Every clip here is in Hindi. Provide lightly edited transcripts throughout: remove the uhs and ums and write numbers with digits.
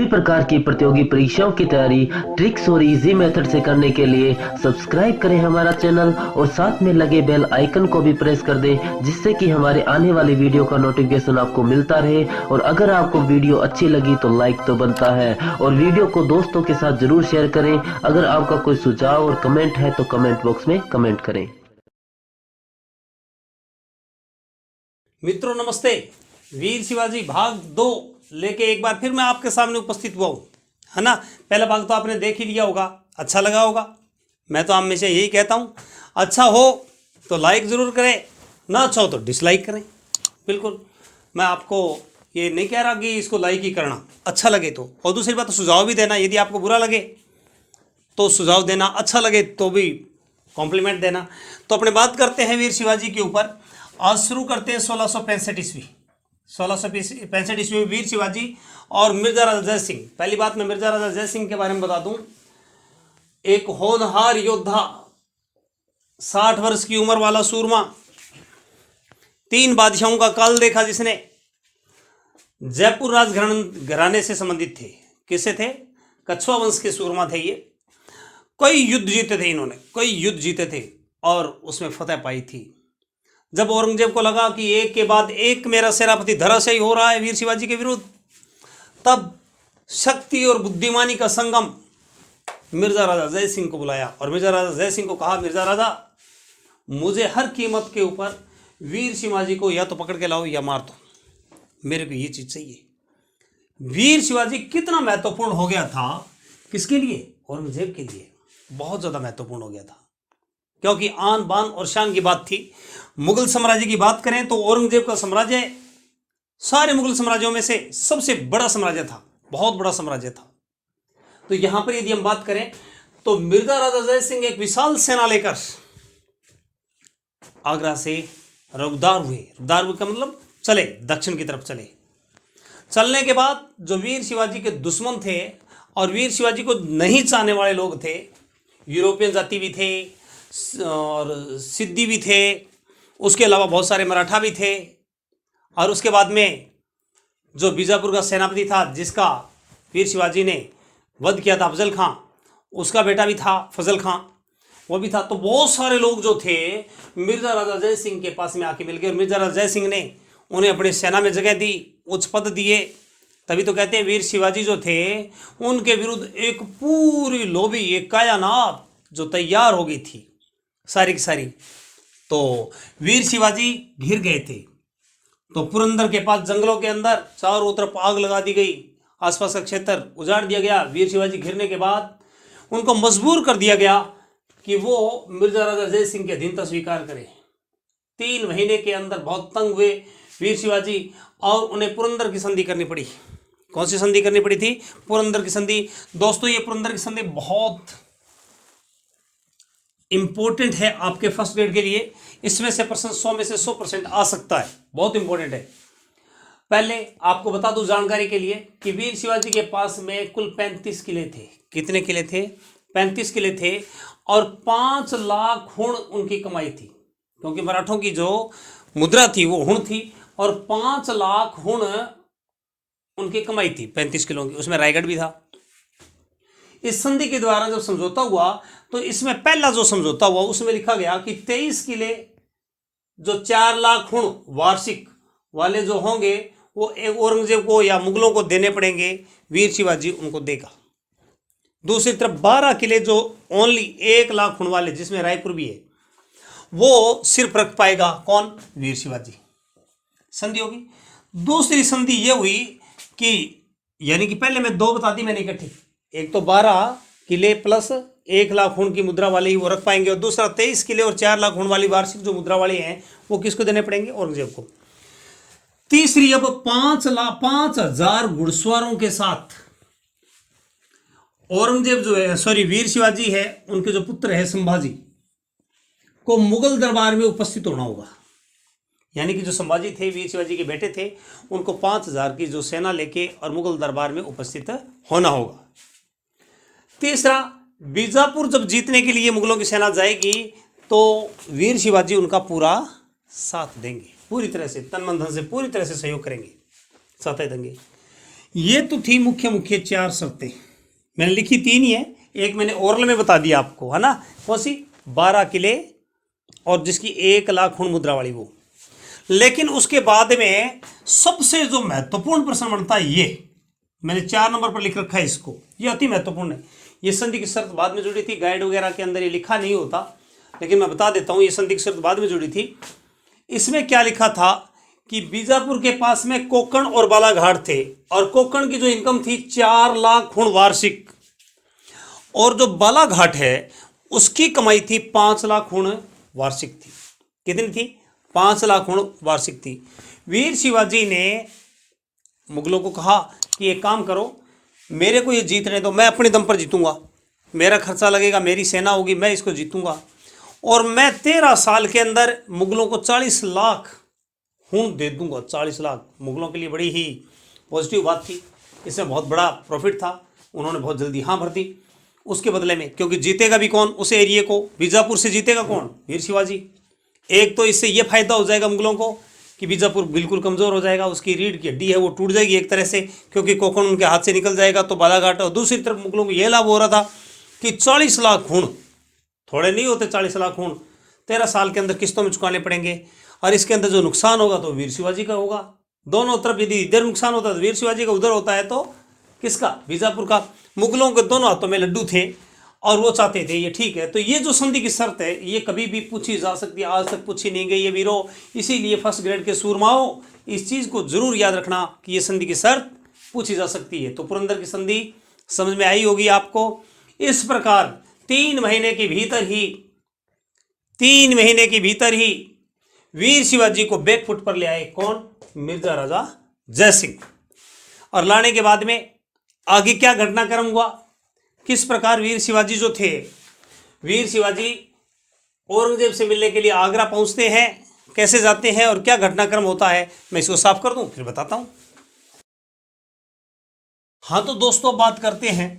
प्रकार की प्रतियोगी परीक्षाओं की तैयारी ट्रिक्स और इजी मेथड से करने के लिए सब्सक्राइब करें हमारा चैनल और साथ में लगे बेल आइकन को भी प्रेस कर दें, जिससे कि हमारे आने वाली वीडियो का नोटिफिकेशन आपको मिलता रहे। और अगर आपको वीडियो अच्छी लगी तो लाइक तो बनता है और वीडियो को दोस्तों के साथ जरूर शेयर करें। अगर आपका कोई सुझाव और कमेंट है तो कमेंट बॉक्स में कमेंट करें। मित्रों नमस्ते। वीर शिवाजी भाग 2 लेके एक बार फिर मैं आपके सामने उपस्थित हुआ हूँ, है ना। पहला भाग तो आपने देख ही लिया होगा, अच्छा लगा होगा। मैं तो हमेशा यही कहता हूँ, अच्छा हो तो लाइक ज़रूर करें, ना अच्छा हो तो डिसलाइक करें। बिल्कुल, मैं आपको ये नहीं कह रहा कि इसको लाइक ही करना, अच्छा लगे तो। और दूसरी बात, सुझाव भी देना, यदि आपको बुरा लगे तो सुझाव देना, अच्छा लगे तो भी कॉम्प्लीमेंट देना। तो अपने बात करते हैं वीर शिवाजी के ऊपर। आज शुरू करते हैं 1665 ईस्वी। 1665 ईस्वी में वीर शिवाजी और मिर्जा राजा जय सिंह। पहली बात मैं मिर्जा राजा जय सिंह के बारे में बता दूं, एक होनहार योद्धा, 60 वर्ष की उम्र वाला सूरमा, 3 बादशाहों का काल देखा जिसने, जयपुर राजघराने से संबंधित थे। किससे थे? कछुआ वंश के सूरमा थे ये। कई युद्ध जीते थे इन्होंने, कई युद्ध जीते थे और उसमें फतेह पाई थी। जब औरंगजेब को लगा कि एक के बाद एक मेरा सेनापति धराशायी हो रहा है वीर शिवाजी के विरुद्ध, तब शक्ति और बुद्धिमानी का संगम मिर्जा राजा जय सिंह को बुलाया और मिर्जा राजा जय सिंह को कहा, मिर्जा राजा मुझे हर कीमत के ऊपर वीर शिवाजी को या तो पकड़ के लाओ या मार दो, मेरे को ये चीज चाहिए। वीर शिवाजी कितना महत्वपूर्ण हो गया था, किसके लिए? औरंगजेब के लिए बहुत ज्यादा महत्वपूर्ण हो गया था, क्योंकि आन बान और शान की बात थी। मुगल साम्राज्य की बात करें तो औरंगजेब का साम्राज्य सारे मुगल साम्राज्यों में से सबसे बड़ा साम्राज्य था, बहुत बड़ा साम्राज्य था। तो यहां पर यदि हम बात करें तो मिर्जा राजा जय सिंह एक विशाल सेना लेकर आगरा से रुखदार हुए। रुखदार हुए का मतलब चले, दक्षिण की तरफ चले। चलने के बाद जो वीर शिवाजी के दुश्मन थे और वीर शिवाजी को नहीं चाहने वाले लोग थे, यूरोपियन जाति भी थे और सिद्दी भी थे, उसके अलावा बहुत सारे मराठा भी थे। और उसके बाद में जो बीजापुर का सेनापति था जिसका वीर शिवाजी ने वध किया था, अफजल खां, उसका बेटा भी था फजल खां, वो भी था। तो बहुत सारे लोग जो थे मिर्जा राजा जय सिंह के पास में आके मिल गए और मिर्जा राजा जय सिंह ने उन्हें अपनी सेना में जगह दी, उच्च पद दिए। तभी तो कहते हैं वीर शिवाजी जो थे उनके विरुद्ध एक पूरी लोबी, एक कायानात जो तैयार हो गई थी सारी की सारी। तो वीर शिवाजी घिर गए थे, तो पुरंदर के पास जंगलों के अंदर चारों तरफ आग लगा दी गई, आसपास का क्षेत्र उजाड़ दिया गया। वीर शिवाजी घिरने के बाद उनको मजबूर कर दिया गया कि वो मिर्जा राजा जय सिंह के अधीनता स्वीकार करें। 3 महीने के अंदर बहुत तंग हुए वीर शिवाजी और उन्हें पुरंदर की संधि करनी पड़ी। कौन सी संधि करनी पड़ी थी? पुरंदर की संधि। दोस्तों ये पुरंदर की संधि बहुत इंपॉर्टेंट है आपके फर्स्ट ग्रेड के लिए। इसमें से प्रश्न 100 में से 100% आ सकता है, बहुत इंपॉर्टेंट है। पहले आपको बता दूं जानकारी के लिए कि वीर शिवाजी के पास में कुल 35 किले थे। कितने किले थे? 35 किले थे और 5 लाख हुण उनकी कमाई थी, क्योंकि मराठों की जो मुद्रा थी वो हुण थी और 5 लाख हुण उनकी कमाई थी 35 किलों की, उसमें रायगढ़ भी था। इस संधि के द्वारा जब समझौता हुआ तो इसमें पहला जो समझौता हुआ उसमें लिखा गया कि 23 किले जो 4 लाख हुण वार्षिक वाले जो होंगे वो औरंगजेब को या मुगलों को देने पड़ेंगे, वीर शिवाजी उनको देगा। दूसरी तरफ 12 किले जो ओनली 1 लाख हुण वाले, जिसमें रायपुर भी है, वो सिर्फ रख पाएगा कौन? वीर शिवाजी। संधि होगी। दूसरी संधि ये हुई कि यानी कि पहले मैं 2 बता दी मैंने इकट्ठी, एक तो 12 किले प्लस 1 लाख हुण की मुद्रा वाले ही वो रख पाएंगे, और दूसरा 23 किले और 4 लाख हुण वाली वार्षिक जो मुद्रा वाले हैं वो किसको देने पड़ेंगे? औरंगजेब को। तीसरी, अब 5,000 घुड़सवारों के साथ औरंगजेब जो है, वीर शिवाजी है, उनके जो पुत्र है संभाजी को मुगल दरबार में उपस्थित होना होगा। यानी कि जो संभाजी थे, वीर शिवाजी के बेटे थे, उनको 5,000 की जो सेना लेके और मुगल दरबार में उपस्थित होना होगा। तीसरा, बीजापुर जब जीतने के लिए मुगलों की सेना जाएगी तो वीर शिवाजी उनका पूरा साथ देंगे, पूरी तरह से, तन मन धन से पूरी तरह से सहयोग करेंगे, साथ देंगे। ये तो थी मुख्य मुख्य 4 शर्तें। मैंने लिखी 3 ही है, एक मैंने ओरल में बता दिया आपको, है ना, कौन सी, 12 किले और जिसकी 1 लाख खून मुद्रा वाली वो। लेकिन उसके बाद में सबसे जो महत्वपूर्ण प्रश्न बनता है, ये मैंने 4 नंबर पर लिख रखा है इसको, ये अति महत्वपूर्ण है। ये संधि की शर्त बाद में जुड़ी थी, गाइड वगैरह के अंदर ये लिखा नहीं होता, लेकिन मैं बता देता हूं, ये संधि की शर्त बाद में जुड़ी थी। इसमें क्या लिखा था कि बीजापुर के पास में कोकण और बालाघाट थे, और कोकण की जो इनकम थी 4 लाख खून वार्षिक, और जो बालाघाट है उसकी कमाई थी 5 लाख खून वार्षिक थी। कितनी थी? 5 लाख खून वार्षिक थी। वीर शिवाजी ने मुगलों को कहा कि एक काम करो, मेरे को ये जीतने दो, मैं अपने दम पर जीतूंगा, मेरा खर्चा लगेगा, मेरी सेना होगी, मैं इसको जीतूंगा, और मैं 13 साल के अंदर मुगलों को 40 लाख खून दे दूंगा। 40 लाख मुगलों के लिए बड़ी ही पॉजिटिव बात थी, इसमें बहुत बड़ा प्रॉफिट था। उन्होंने बहुत जल्दी हाँ भर दी उसके बदले में, क्योंकि जीतेगा भी कौन उस एरिए को? बीजापुर से जीतेगा कौन? वीर शिवाजी। एक तो इससे ये फायदा हो जाएगा मुगलों को कि बीजापुर बिल्कुल कमज़ोर हो जाएगा, उसकी रीढ़ की हड्डी है वो टूट जाएगी एक तरह से, क्योंकि कोकण उनके हाथ से निकल जाएगा तो बालाघाट। और दूसरी तरफ मुगलों को यह लाभ हो रहा था कि 40 लाख खून, थोड़े नहीं होते 40 लाख खून, 13 साल के अंदर किस्तों में चुकाने पड़ेंगे, और इसके अंदर जो नुकसान होगा तो वीर शिवाजी का होगा। दोनों तरफ यदि इधर नुकसान होता है तो वीर शिवाजी का, उधर होता है तो किसका? बीजापुर का। मुगलों के दोनों हाथों में लड्डू थे और वो चाहते थे ये ठीक है। तो ये जो संधि की शर्त है ये कभी भी पूछी जा सकती है, आज तक पूछी नहीं गई है वीरों। इसीलिए फर्स्ट ग्रेड के सूरमाओं इस चीज़ को जरूर याद रखना कि ये संधि की शर्त पूछी जा सकती है। तो पुरंदर की संधि समझ में आई होगी आपको। इस प्रकार 3 महीने के भीतर ही वीर शिवाजी को बैकफुट पर ले आए कौन? मिर्जा राजा जयसिंह। और लाने के बाद में आगे क्या घटनाक्रम हुआ, किस प्रकार वीर शिवाजी जो थे, वीर शिवाजी औरंगजेब से मिलने के लिए आगरा पहुंचते हैं, कैसे जाते हैं और क्या घटनाक्रम होता है, मैं इसको साफ कर दूं फिर बताता हूं। हाँ तो दोस्तों बात करते हैं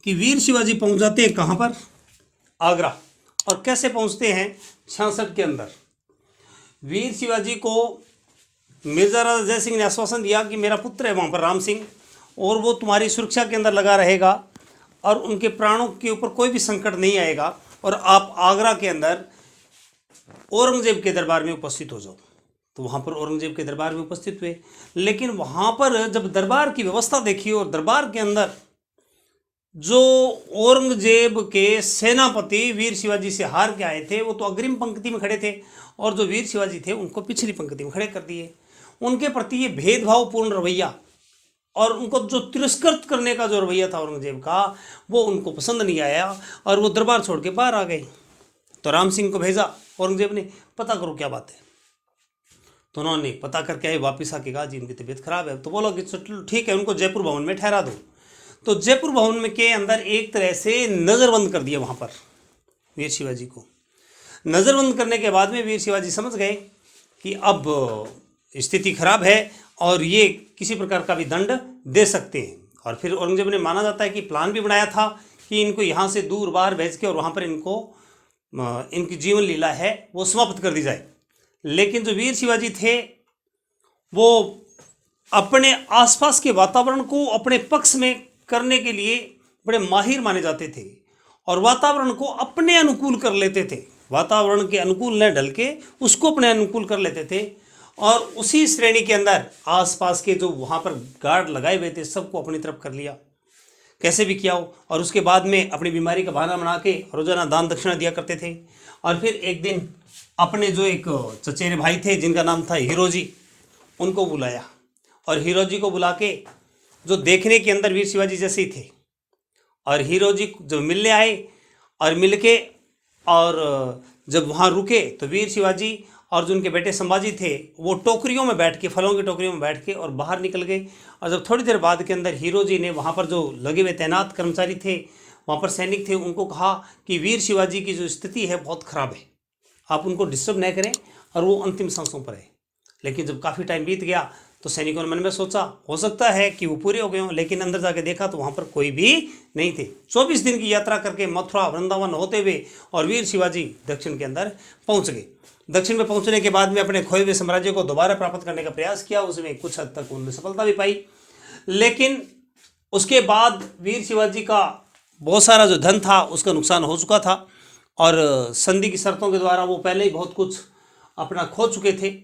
कि वीर शिवाजी पहुंच जाते हैं कहां पर? आगरा। और कैसे पहुंचते हैं? 66 के अंदर। वीर शिवाजी को मिर्जा राजा जय सिंह ने आश्वासन दिया कि मेरा पुत्र है वहाँ पर राम सिंह, और वो तुम्हारी सुरक्षा के अंदर लगा रहेगा और उनके प्राणों के ऊपर कोई भी संकट नहीं आएगा, और आप आगरा के अंदर औरंगजेब के दरबार में उपस्थित हो जाओ। तो वहाँ पर औरंगजेब के दरबार में उपस्थित हुए, लेकिन वहाँ पर जब दरबार की व्यवस्था देखी और दरबार के अंदर जो औरंगजेब के सेनापति वीर शिवाजी से हार के आए थे वो तो अग्रिम पंक्ति में खड़े थे, और जो वीर शिवाजी थे उनको पिछली पंक्ति में खड़े कर दिए। उनके प्रति ये भेदभावपूर्ण रवैया और उनको जो तिरस्कृत करने का जो रवैया था औरंगजेब का, वो उनको पसंद नहीं आया और वो दरबार छोड़ के बाहर आ गए। तो राम सिंह को भेजा औरंगजेब ने, पता करो क्या बात है। तो उन्होंने पता करके आए, वापिस आके कहा जी इनकी तबीयत खराब है। तो बोला कि चलो ठीक है, उनको जयपुर भवन में ठहरा दो। तो जयपुर भवन में के अंदर एक तरह से नज़रबंद कर दिया वहाँ पर वीर शिवाजी को। नज़रबंद करने के बाद में वीर शिवाजी समझ गए कि अब स्थिति खराब है और ये किसी प्रकार का भी दंड दे सकते हैं। और फिर औरंगजेब ने, माना जाता है कि प्लान भी बनाया था कि इनको यहाँ से दूर बाहर भेज के और वहाँ पर इनकी जीवन लीला है वो समाप्त कर दी जाए। लेकिन जो वीर शिवाजी थे वो अपने आसपास के वातावरण को अपने पक्ष में करने के लिए बड़े माहिर माने जाते थे और वातावरण को अपने अनुकूल कर लेते थे। वातावरण के अनुकूल न ढल के उसको अपने अनुकूल कर लेते थे, और उसी श्रेणी के अंदर आसपास के जो वहाँ पर गार्ड लगाए हुए थे सबको अपनी तरफ कर लिया, कैसे भी किया हो। और उसके बाद में अपनी बीमारी का बहाना बना के रोजाना दान दक्षिणा दिया करते थे। और फिर एक दिन अपने जो एक चचेरे भाई थे जिनका नाम था हीरोजी, उनको बुलाया, और हीरोजी को बुला के जो देखने के अंदर वीर शिवाजी जैसे ही थे, और हीरोजी जब मिलने आए और मिल के और जब वहाँ रुके तो वीर शिवाजी और जो उनके बेटे संभाजी थे वो टोकरियों में बैठ के, फलों की टोकरियों में बैठ के और बाहर निकल गए। और जब थोड़ी देर बाद के अंदर हीरोजी ने वहाँ पर जो लगे हुए तैनात कर्मचारी थे, वहाँ पर सैनिक थे, उनको कहा कि वीर शिवाजी की जो स्थिति है बहुत ख़राब है, आप उनको डिस्टर्ब नहीं करें और वो अंतिम सांसों पर है। लेकिन जब काफ़ी टाइम बीत गया तो सैनिकों ने मन में सोचा हो सकता है कि वो पूरे हो गए हों, लेकिन अंदर जाके देखा तो वहाँ पर कोई भी नहीं थे। 24 दिन की यात्रा करके मथुरा वृंदावन होते हुए और वीर शिवाजी दक्षिण के अंदर पहुँच गए। दक्षिण में पहुँचने के बाद में अपने खोए हुए साम्राज्य को दोबारा प्राप्त करने का प्रयास किया, उसमें कुछ हद तक उन्होंने सफलता भी पाई। लेकिन उसके बाद वीर शिवाजी का बहुत सारा जो धन था उसका नुकसान हो चुका था और संधि की शर्तों के द्वारा वो पहले ही बहुत कुछ अपना खो चुके थे।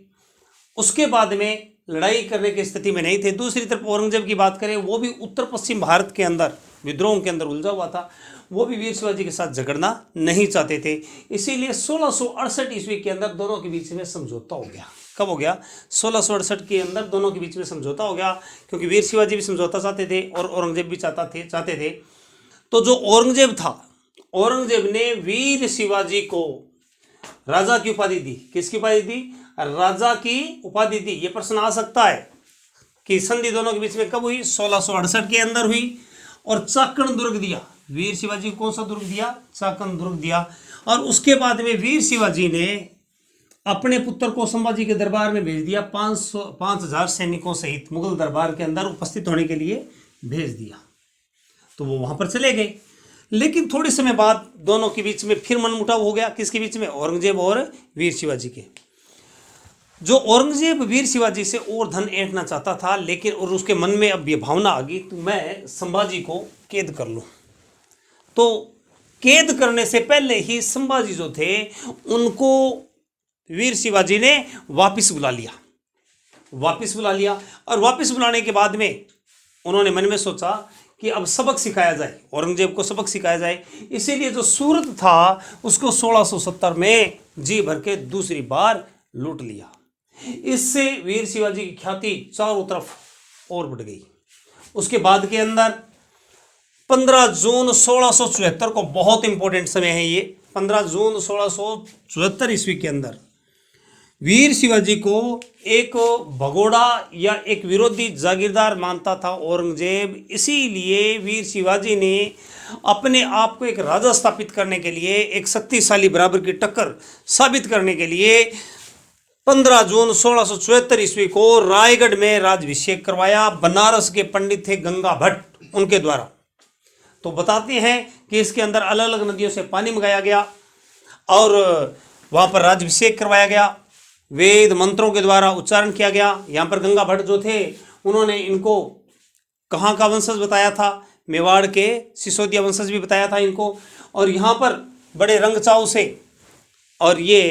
उसके बाद में लड़ाई करने की स्थिति में नहीं थे। दूसरी तरफ औरंगजेब की बात करें, वो भी उत्तर पश्चिम भारत के अंदर विद्रोह के अंदर उलझा हुआ था। वो भी वीर शिवाजी के साथ झगड़ना नहीं चाहते थे। इसीलिए 1668 ईस्वी के अंदर दोनों के बीच में समझौता हो गया। कब हो गया? 1668 के अंदर दोनों के बीच में समझौता हो गया, क्योंकि वीर शिवाजी भी समझौता चाहते थे और औरंगजेब भी चाहते थे। तो जो औरंगजेब था, औरंगजेब ने वीर शिवाजी को राजा की उपाधि दी। किसकी उपाधि दी? राजा की उपाधि दी। ये प्रश्न आ सकता है कि संधि दोनों के बीच में कब हुई? 1668 के अंदर हुई। और चाकण दुर्ग दिया वीर शिवाजी को। कौन सा दुर्ग दिया? चाकण दुर्ग दिया। और उसके बाद में वीर शिवाजी ने अपने पुत्र को संभाजी के दरबार में भेज दिया। 5000 सैनिकों सहित मुगल दरबार के अंदर उपस्थित होने के लिए भेज दिया। तो वो वहां पर चले गए। लेकिन थोड़े समय बाद दोनों के बीच में फिर मनमुटाव हो गया। किसके बीच में? औरंगजेब और वीर शिवाजी के। जो औरंगजेब वीर शिवाजी से और धन ऐंठना चाहता था, लेकिन और उसके मन में अब ये भावना आ गई तो मैं संभाजी को कैद कर लूं। तो कैद करने से पहले ही संभाजी जो थे उनको वीर शिवाजी ने वापस बुला लिया। और वापस बुलाने के बाद में उन्होंने मन में सोचा कि अब सबक सिखाया जाए, औरंगजेब को सबक सिखाया जाए। इसीलिए जो सूरत था उसको 1670 में जी भर के दूसरी बार लूट लिया। इससे वीर शिवाजी की ख्याति चारों तरफ और बढ़ गई। उसके बाद के अंदर 15 जून 1674 को, बहुत इंपॉर्टेंट समय है ये, 15 जून 1674 ईस्वी के अंदर वीर शिवाजी को एक भगोड़ा या एक विरोधी जागीरदार मानता था औरंगजेब। इसीलिए वीर शिवाजी ने अपने आप को एक राजा स्थापित करने के लिए, एक शक्तिशाली बराबर की टक्कर साबित करने के लिए 15 जून 1674 ईस्वी को रायगढ़ में राज्याभिषेक करवाया। बनारस के पंडित थे गंगा भट्ट, उनके द्वारा। तो बताते हैं कि इसके अंदर अलग अलग नदियों से पानी मंगाया गया और वहां पर राज्याभिषेक करवाया गया। वेद मंत्रों के द्वारा उच्चारण किया गया। यहाँ पर गंगा भट्ट जो थे उन्होंने इनको कहाँ का वंशज बताया था? मेवाड़ के सिसोदिया वंशज भी बताया था इनको। और यहाँ पर बड़े रंगचाव से, और ये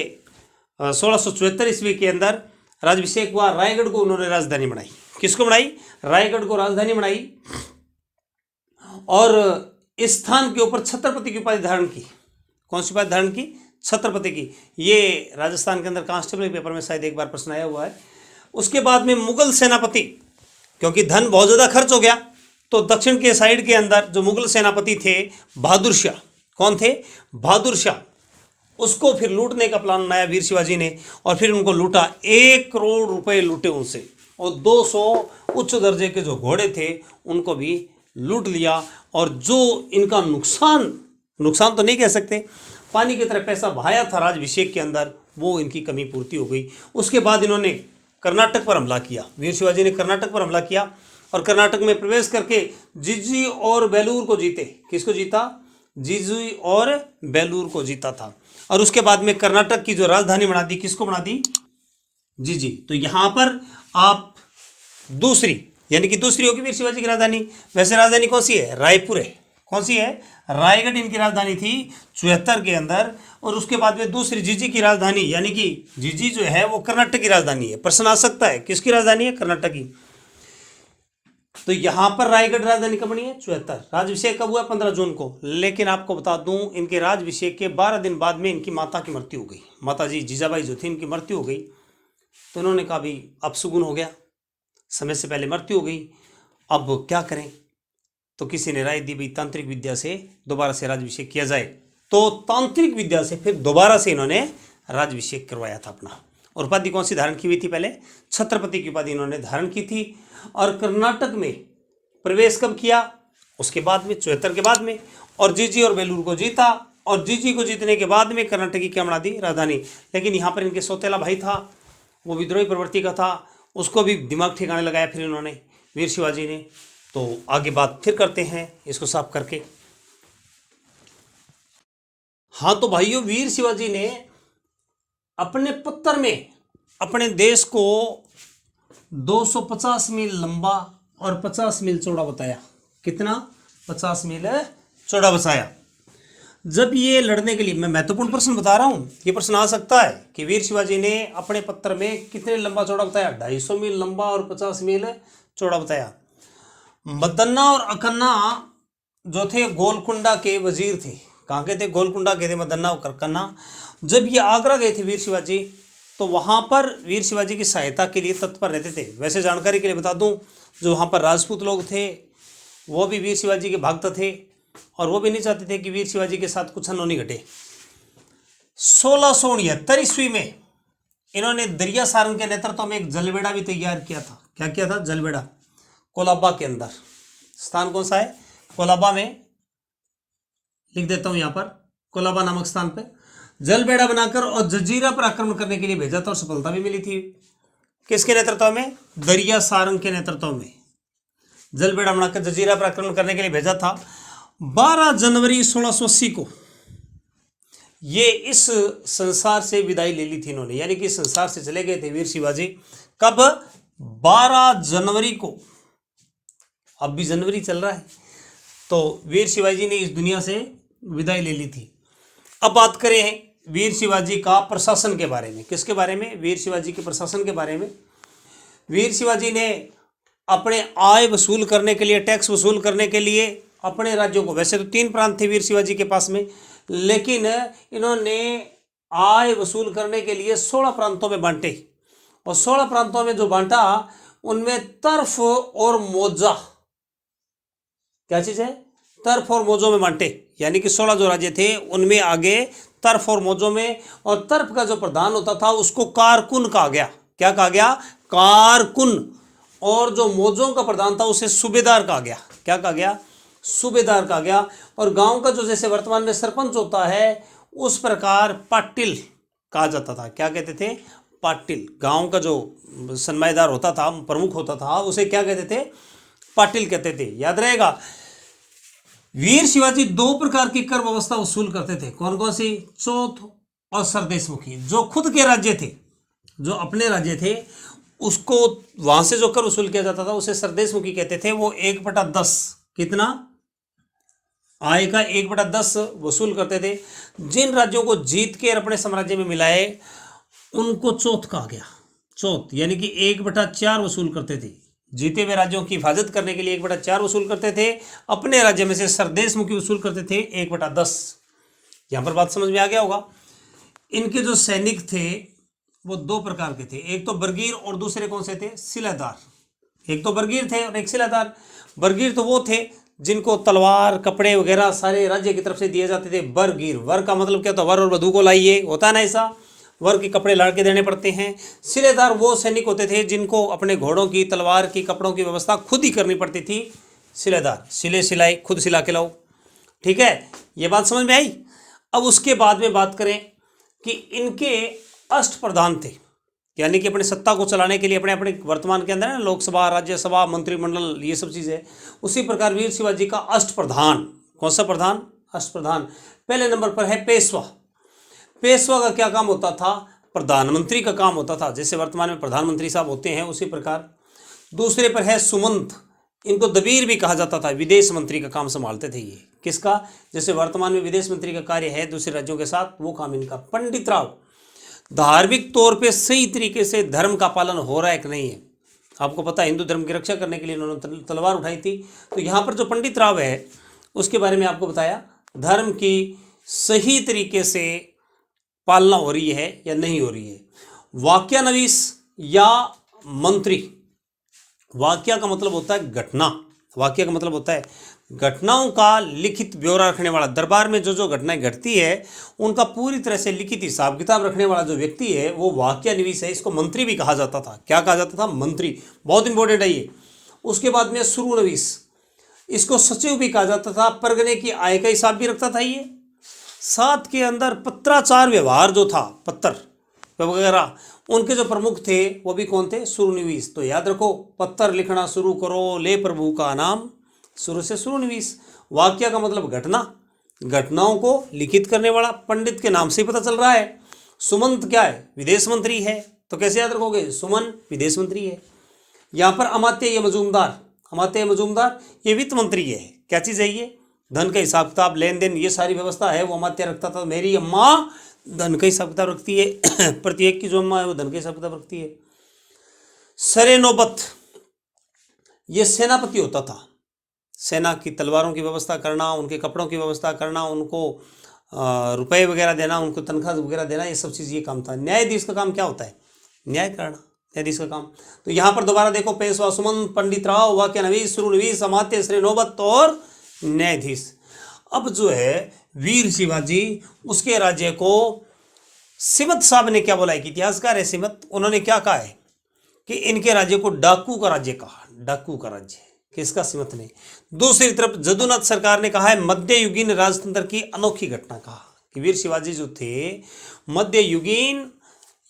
1674 ईस्वी के अंदर राज्याभिषेक हुआ। रायगढ़ को उन्होंने राजधानी बनाई। किसको बनाई? रायगढ़ को राजधानी बनाई। और इस स्थान के ऊपर छत्रपति की उपाधि धारण की। कौन सी उपाधि धारण की? छत्रपति की। ये राजस्थान के अंदर कांस्टेबल पेपर में शायद एक बार प्रश्न आया हुआ है। उसके बाद में मुगल सेनापति, क्योंकि धन बहुत ज़्यादा खर्च हो गया, तो दक्षिण के साइड के अंदर जो मुगल सेनापति थे बहादुर शाह, कौन थे? बहादुर शाह, उसको फिर लूटने का प्लान बनाया वीर शिवाजी ने और फिर उनको लूटा। 1 करोड़ रुपए लूटे उनसे, और 200 उच्च दर्जे के जो घोड़े थे उनको भी लूट लिया। और जो इनका नुकसान तो नहीं कह सकते, पानी की तरह पैसा बहाया था राज्याभिषेक के अंदर, वो इनकी कमी पूर्ति हो गई। उसके बाद इन्होंने कर्नाटक पर हमला किया। वीर शिवाजी ने कर्नाटक पर हमला किया और कर्नाटक में प्रवेश करके जिजी और बेलूर को जीते। किसको जीता? जिजी और बेलूर को जीता था। और उसके बाद में कर्नाटक की जो राजधानी बना दी, किसको बना दी? जिजी। तो यहाँ पर आप दूसरी, यानी कि दूसरी होगी वीर शिवाजी की राजधानी। वैसे राजधानी कौन सी है? रायपुर है। कौन सी है? रायगढ़ इनकी राजधानी थी 74 के अंदर। और उसके बाद में दूसरी जिजी की राजधानी, यानी कि जिजी जो है वो कर्नाटक की राजधानी है। प्रश्न आ सकता है किसकी राजधानी है? कर्नाटक की। तो यहां पर रायगढ़ राजधानी कब बनी है? 74। राज्याभिषेक कब हुआ? 15 जून को। लेकिन आपको बता दूं, इनके राज्याभिषेक के 12 दिन बाद में इनकी माता की मृत्यु हो गई। माता जी जीजाबाई जो थी, इनकी मृत्यु हो गई। तो उन्होंने कहा भी अब सुगुन हो गया, समय से पहले मृत्यु हो गई, अब क्या करें? तो किसी ने राय दी भाई तांत्रिक विद्या से दोबारा से राज्याभिषेक किया जाए। तो तांत्रिक विद्या से फिर दोबारा से इन्होंने राज्याभिषेक करवाया था अपना। और उपाधि कौन सी धारण की हुई थी? पहले छत्रपति की उपाधि इन्होंने धारण की थी। और कर्नाटक में प्रवेश कब किया? उसके बाद में 74 के बाद में। और जिजी और बेलूर को जीता। और जिजी को जीतने के बाद में कर्नाटक की क्या बना दी? राजधानी। लेकिन यहाँ पर इनके सौतेला भाई था, वो विद्रोही प्रवृत्ति का था, उसको भी दिमाग ठिकाने लगाया फिर इन्होंने, वीर शिवाजी ने। तो आगे बात फिर करते हैं इसको साफ करके। हाँ तो भाइयों, वीर शिवाजी ने अपने पत्तर में अपने देश को 250 मील लंबा और 50 मील चौड़ा बताया। कितना? 50 मील चौड़ा बताया। जब ये लड़ने के लिए, मैं महत्वपूर्ण प्रश्न बता रहा हूं, ये प्रश्न आ सकता है कि वीर शिवाजी ने अपने पत्र में कितने लंबा चौड़ा बताया? 250 मील लंबा और 50 मील चौड़ा बताया। मदन्ना और अकन्ना जो थे गोलकुंडा के वजीर थे। कहाँ के थे? गोलकुंडा के थे मदन्ना और अकन्ना। जब ये आगरा गए थे वीर शिवाजी, तो वहाँ पर वीर शिवाजी की सहायता के लिए तत्पर रहते थे। वैसे जानकारी के लिए बता दूं, जो वहाँ पर राजपूत लोग थे वो भी वीर शिवाजी के भक्त थे और वो भी नहीं चाहते थे कि वीर शिवाजी के साथ कुछ अनहोनी घटे। 1669 ईस्वी में इन्होंने दरिया सारंग के नेतृत्व में एक जलबेड़ा भी तैयार किया था। क्या किया था? जलबेड़ा। कोलाबा के अंदर। स्थान कौन सा है? कोलाबा में। लिख देता हूं यहां पर, कोलाबा नामक स्थान पर जलबेड़ा बनाकर और जजीरा पर आक्रमण करने के लिए भेजा था और सफलता भी मिली थी। किसके नेतृत्व में? दरिया सारंग के नेतृत्व में जलबेड़ा बनाकर जजीरा पर आक्रमण करने के लिए भेजा था। 12 जनवरी 1680 को ये इस संसार से विदाई ले ली थी इन्होंने, यानी कि इस संसार से चले गए थे वीर शिवाजी। कब? 12 जनवरी को। अब भी जनवरी चल रहा है, तो वीर शिवाजी ने इस दुनिया से विदाई ले ली थी। अब बात करें वीर शिवाजी का प्रशासन के बारे में। किसके बारे में? वीर शिवाजी के प्रशासन के बारे में। वीर शिवाजी ने अपने आय वसूल करने के लिए, टैक्स वसूल करने के लिए अपने राज्यों को, वैसे तो 3 प्रांत थे वीर शिवाजी के पास में, लेकिन इन्होंने आय वसूल करने के लिए 16 प्रांतों में बांटे। और 16 प्रांतों में जो बांटा उनमें तर्फ और मोजा, क्या चीज है? तर्फ और मोजों में बांटे। यानी कि 16 जो राज्य थे उनमें आगे तर्फ और मोजों में, और तर्फ का जो प्रधान होता था उसको कारकुन कहा गया। क्या कहा गया? कारकुन। और जो मोजों का प्रधान था उसे सूबेदार कहा गया। क्या कहा गया? सूबेदार कहा गया। और गांव का जो जैसे वर्तमान में सरपंच होता है उस प्रकार पाटिल कहा जाता था। क्या कहते थे? पाटिल। गांव का जो सन्माईदार होता था, प्रमुख होता था, उसे क्या कहते थे? पाटिल कहते थे। याद रहेगा। वीर शिवाजी 2 प्रकार की कर व्यवस्था वसूल करते थे। कौन कौन सी? चौथ और सरदेशमुखी। जो खुद के राज्य थे, जो अपने राज्य थे, उसको वहां से जो कर वसूल किया जाता था उसे सरदेशमुखी कहते थे। वो 1/10, कितना? आय का 1/10 वसूल करते थे। जिन राज्यों को जीत के अपने साम्राज्य में मिलाए उनको चौथ कहा गया। चौथ यानी कि 1/4 वसूल करते थे। जीते हुए राज्यों की हिफाजत करने के लिए 1/4 वसूल करते थे। अपने राज्य में से सरदेशमुखी वसूल करते थे 1/10। यहां पर बात समझ में आ गया होगा। इनके जो सैनिक थे वो 2 प्रकार के थे। एक तो बरगीर और दूसरे कौन से थे? सिलादार। एक तो बरगीर थे और एक सिलादार। बरगीर तो वो थे जिनको तलवार, कपड़े वगैरह सारे राज्य की तरफ से दिए जाते थे। बरगीर, वर का मतलब क्या होता? वर और वधू को लाइए, होता है ना ऐसा, वर के कपड़े लाड़ के देने पड़ते हैं। सिलेदार वो सैनिक होते थे जिनको अपने घोड़ों की, तलवार की, कपड़ों की व्यवस्था खुद ही करनी पड़ती थी। सिलेदार, सिले सिलाई, खुद सिला के लाओ। ठीक है, ये बात समझ में आई। अब उसके बाद में बात करें कि इनके अष्ट प्रधान थे, यानी कि अपनी सत्ता को चलाने के लिए अपने अपने वर्तमान के अंदर है ना, लोकसभा, राज्यसभा, मंत्रिमंडल, ये सब चीज़ें। उसी प्रकार वीर शिवाजी का अष्ट प्रधान, कौन सा प्रधान? अष्ट प्रधान। पहले नंबर पर है पेशवा। पेशवा का क्या काम होता था? प्रधानमंत्री का काम होता था। जैसे वर्तमान में प्रधानमंत्री साहब होते हैं उसी प्रकार। दूसरे पर है सुमंत, इनको दबीर भी कहा जाता था। विदेश मंत्री का काम संभालते थे ये। किसका? जैसे वर्तमान में विदेश मंत्री का कार्य है दूसरे राज्यों के साथ, वो काम इनका। पंडित राव, धार्मिक तौर पे सही तरीके से धर्म का पालन हो रहा है कि नहीं है। आपको पता है हिंदू धर्म की रक्षा करने के लिए उन्होंने तलवार उठाई थी। तो यहाँ पर जो पंडित राव है उसके बारे में आपको बताया, धर्म की सही तरीके से पालना हो रही है या नहीं हो रही है। वाक्यानवीस या मंत्री, वाक्य का मतलब होता है घटना, वाक्य का मतलब होता है घटनाओं का लिखित ब्यौरा रखने वाला। दरबार में जो जो घटनाएं घटती है उनका पूरी तरह से लिखित हिसाब किताब रखने वाला जो व्यक्ति है वो वाक्यानवीस है। इसको मंत्री भी कहा जाता था। क्या कहा जाता था? मंत्री। बहुत इंपॉर्टेंट है ये। उसके बाद में सुरूनवीस, इसको सचिव भी कहा जाता था। परगने की आय का हिसाब भी रखता था ये। साथ के अंदर पत्राचार व्यवहार जो था, पत्र वगैरह, उनके जो प्रमुख थे वो भी कौन थे? सुरूनवीस। तो याद रखो, पत्र लिखना शुरू करो, ले प्रभु का नाम, शुरू से सुरूनवीस। वाक्य का मतलब घटना, घटनाओं को लिखित करने वाला। पंडित के नाम से ही पता चल रहा है। सुमंत क्या है? विदेश मंत्री है। तो कैसे याद रखोगे? सुमन विदेश मंत्री है। यहाँ पर अमात्य ये मजूमदार, अमात्य मजूमदार ये वित्त मंत्री है। क्या चीज़ है ये? धन का हिसाब किताब, लेन देन, ये सारी व्यवस्था है वो अमात्य रखता था। मेरी अम्मा धन का हिसाब किताब रखती है प्रत्येक की जो अम्मा है वो धन का हिसाब किताब रखती है। सरे नौबत ये सेनापति होता था। सेना की तलवारों की व्यवस्था करना, उनके कपड़ों की व्यवस्था करना, उनको रुपए वगैरह देना, उनको तनख्वाह वगैरह देना, ये सब चीज़ ये काम था। न्यायाधीश का काम क्या होता है? न्याय करना, न्यायाधीश का काम। तो यहाँ पर दोबारा देखो, पेशवा सुमंत, पंडित राव, वाक्य नवीस, सुरु नवीस, अमात्य, श्री नौबत और न्यायाधीश। अब जो है वीर शिवाजी, उसके राज्य को सिमत साहब ने क्या बोला है कि इतिहासकार है सिमत, उन्होंने क्या कहा है कि इनके राज्य को डाकू का राज्य कहा। डाकू का राज्य किसका? सिमत ने। दूसरी तरफ जदुनाथ सरकार ने कहा है मध्ययुगीन राजतंत्र की अनोखी घटना कहा कि वीर शिवाजी जो थे मध्ययुगीन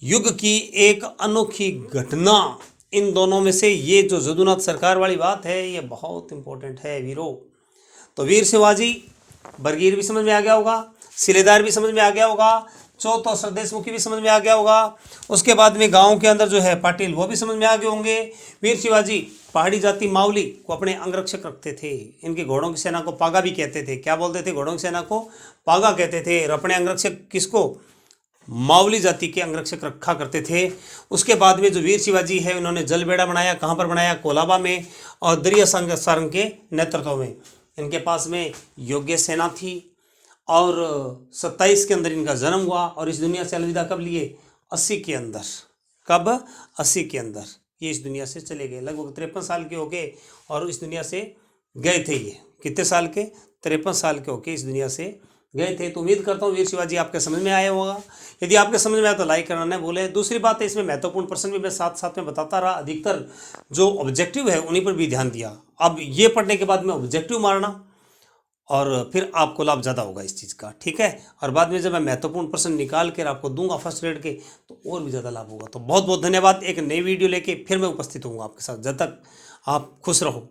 युग की एक अनोखी घटना। इन दोनों में से ये जो जदुनाथ सरकार वाली बात है ये बहुत इंपॉर्टेंट है वीरों। तो वीर शिवाजी, बरगीर भी समझ में आ गया होगा, सिलेदार भी समझ में आ गया होगा, चौथा सरदेशमुखी भी समझ में आ गया होगा। उसके बाद में गांव के अंदर जो है पाटिल वो भी समझ में आ गए होंगे। वीर शिवाजी पहाड़ी जाति मावली को अपने अंगरक्षक रखते थे। इनके घोड़ों की सेना को पागा भी कहते थे। क्या बोलते थे? घोड़ों की सेना को पागा कहते थे। और अपने अंगरक्षक किसको? मावली जाति के अंगरक्षक रखा करते थे। उसके बाद में जो वीर शिवाजी है उन्होंने जलबेड़ा बनाया। कहाँ पर बनाया? कोलाबा में और दरिया सारंग के नेतृत्व में। इनके पास में योग्य सेना थी और 27 के अंदर इनका जन्म हुआ और इस दुनिया से अलविदा कब लिए? 80 के अंदर। कब? 80 के अंदर ये इस दुनिया से चले गए। लगभग 53 साल के हो गए और इस दुनिया से गए थे। ये कितने साल के? 53 साल के होके इस दुनिया से गए थे। तो उम्मीद करता हूँ वीर शिवाजी आपके समझ में आया होगा। यदि आपके समझ में आया तो लाइक करना न भूले। दूसरी बात है, इसमें महत्वपूर्ण प्रश्न भी मैं साथ साथ में बताता रहा। अधिकतर जो ऑब्जेक्टिव है उन्हीं पर भी ध्यान दिया। अब ये पढ़ने के बाद में ऑब्जेक्टिव मारना और फिर आपको लाभ ज़्यादा होगा इस चीज़ का, ठीक है। और बाद में जब मैं महत्वपूर्ण प्रश्न निकाल कर आपको दूंगा फर्स्ट ग्रेड के तो और भी ज़्यादा लाभ होगा। तो बहुत बहुत धन्यवाद। एक नई वीडियो लेके फिर मैं उपस्थित हूँ आपके साथ। जब तक आप खुश रहो।